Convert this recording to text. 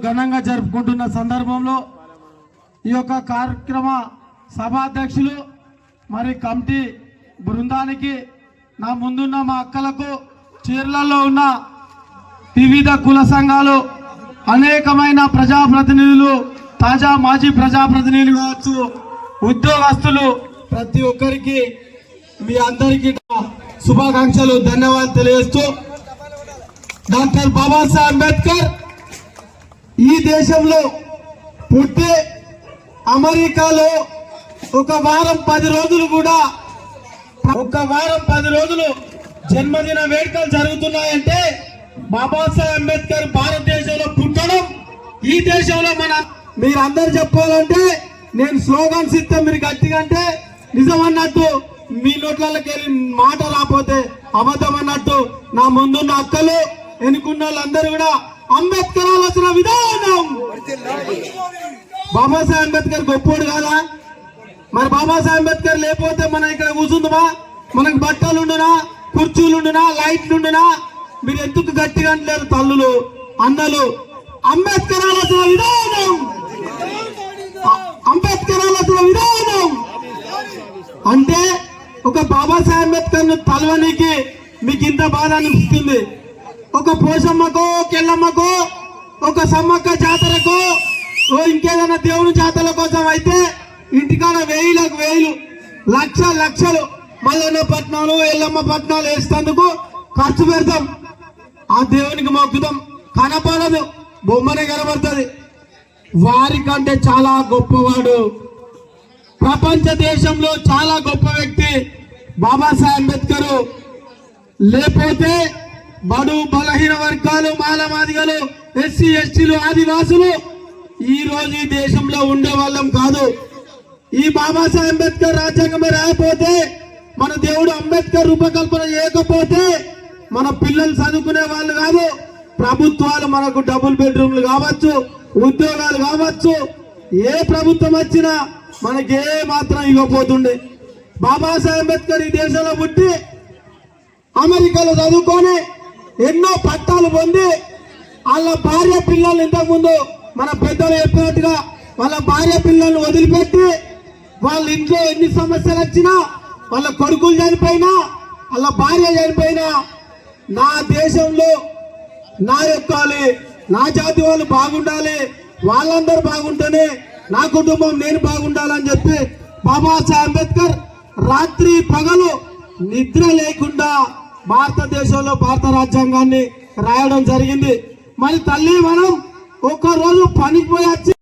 ఘనంగా జరుపుకుంటున్న సందర్భంలో ఈ యొక్క కార్యక్రమ సభాధ్యక్షులు మరి కమిటీ బృందానికి నా ముందున్న మా అక్కలకు చీరలలో ఉన్న వివిధ కుల సంఘాలు అనేకమైన ప్రజాప్రతినిధులు తాజా మాజీ ప్రజాప్రతినిధులు కావచ్చు ఉద్యోగస్తులు ప్రతి ఒక్కరికి మీ అందరికీ శుభాకాంక్షలు ధన్యవాదాలు తెలియజేస్తూ డాక్టర్ బాబాసాహెబ్ అంబేద్కర్ ఈ దేశంలో పుట్టి అమెరికాలో ఒక వారం 10 రోజులు కూడా జన్మదిన వేడుకలు జరుగుతున్నాయంటే బాబాసాహెబ్ అంబేద్కర్ భారతదేశంలో పుట్టడం ఈ దేశంలో మీరందరూ చెప్పాలంటే నేను స్లోగన్స్ ఇస్తే మీరు గట్టిగా అంటే నిజం అన్నట్టు మీ నోట్లకి వెళ్ళి మాట రాకపోతే అబద్ధం అన్నట్టు నా ముందున్న అక్కలు ఎన్నుకున్న వాళ్ళందరూ కూడా అంబేద్కర్ ఆలోచన విధానం బాబాసాహెబ్ అంబేద్కర్ గొప్పోడు కాదా? మరి బాబాసాహెబ్ అంబేద్కర్ లేకపోతే మనం ఇక్కడ కూర్చుందామా? మనకు బట్టలు ఉండునా, కుర్చీలు ఉండునా, లైట్లు ఉండునా? మీరు ఎందుకు గట్టిగా అంటారు తల్లులు అన్నలు? అంబేద్కర్ ఆలోచన విధానం, అంబేద్కర్ ఆలోచన విధానం అంటే ఒక బాబాసాహెబ్ అంబేద్కర్ ను తలవనికి మీకు ఇంత బాధ అనిపిస్తుంది. ఒక పోషమ్మకో, కెల్లమ్మకో, ఒక సమ్మక్క జాతరకో, ఇంకేదైనా దేవుని జాతరల కోసం అయితే ఇంటికాడ వేలు లక్షలు మల్లన్న పట్నాలు ఎల్లమ్మ పట్నాలు వేసేందుకు ఖర్చు పెడతాం. ఆ దేవునికి మొక్కుతాం, కనపడదు, బొమ్మనే కనబడుతుంది. వారికంటే చాలా గొప్పవాడు, ప్రపంచ దేశంలో చాలా గొప్ప వ్యక్తి బాబాసాహెబ్ అంబేద్కర్. లేకపోతే బడు బలహీన వర్గాలు, మాలమాదిగలు, ఎస్సీ ఎస్టీలు, ఆదివాసులు ఈ రోజు ఈ దేశంలో ఉండే వాళ్ళం కాదు. ఈ బాబాసాహెబ్ అంబేద్కర్ రాజ్యాంగమే రాకపోతే, మన దేవుడు అంబేద్కర్ రూపకల్పన చేయకపోతే మన పిల్లలు చదువుకునే వాళ్ళు కాదు. ప్రభుత్వాలు మనకు డబుల్ బెడ్రూమ్లు కావచ్చు, ఉద్యోగాలు కావచ్చు, ఏ ప్రభుత్వం వచ్చినా మనకి ఏ మాత్రం ఇవ్వబోతుండే. బాబాసాహెబ్ అంబేద్కర్ ఈ దేశంలో పుట్టి అమెరికాలో చదువుకొని ఎన్నో పట్టాలు పొంది వాళ్ళ భార్య పిల్లలు ఇంతకుముందు మన పెద్దలు చెప్పినట్టుగా వాళ్ళ భార్య పిల్లల్ని వదిలిపెట్టి వాళ్ళ ఇంట్లో ఎన్ని సమస్యలు వచ్చినా, వాళ్ళ కొడుకులు చనిపోయినా, వాళ్ళ భార్య చనిపోయినా, నా దేశంలో నా యొక్కాలి, నా జాతి వాళ్ళు బాగుండాలి, వాళ్ళందరూ బాగుంటేనే నా కుటుంబం నేను బాగుండాలని చెప్పి బాబాసాహెబ్ అంబేద్కర్ రాత్రి పగలు నిద్ర లేకుండా భారతదేశంలో భారత రాజ్యాంగాన్ని రాయడం జరిగింది. మరి తల్లి మనం ఒక్కరోజు పనికి పోయి వచ్చి